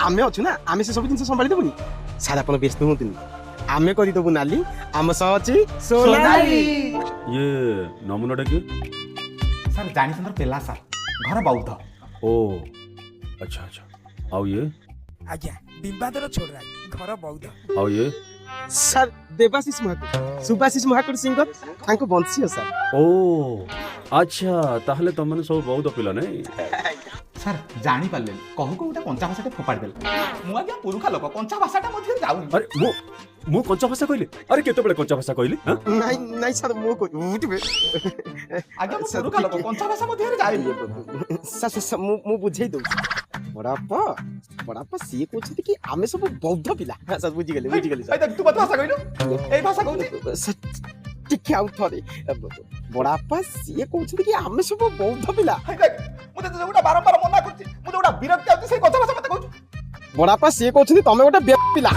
आमे अच्छु ना आमे से सब जिन संभाली देबुनी सारा अपन व्यस्त होतनी आमे करि देबु नाली आम सह अछि सोनाली ये नमुनाटा किए सर जानी सुंदर पेला सर घर बौद्ध ओ अच्छा अच्छा आउ ये आज्ञा बिंबादर छोड़ा घर बौद्ध आउ ये सर देवाशीष महाकुर सुभाशीष महाकुर सिंह तांको बंशी हो सर ओ अच्छा ताहले तमने सब बहुत पिला नहीं सर जानी पाले कहू को गोटे कंचा भाषाटे फोपाड़ी देले मु आज्ञा पुरुखा लोक कंचा भाषाटा मध्ये जाउनी अरे मु कंचा भाषा कहली अरे केते बेले कंचा भाषा कहली हां नहीं नहीं सर मो को उठबे आज्ञा मु पुरुखा लोक कंचा भाषा मध्ये जाइनी सर मु बुझेई दउ बड़ापा सी कोछि कि आमे सब बौद्ध पिला सर बुझी गेले ए तू बत भाषा कहलु ए भाषा कहू टिके आउ थरे बड़ापा सी कोछि कि आमे सब बौद्ध पिला मु तो जोटा बारंबार मना करछि मु जोटा विरक्ति आउछि से कंचा भाषा मते कहू बड़ापा सी कोछि तमे गोटे पिला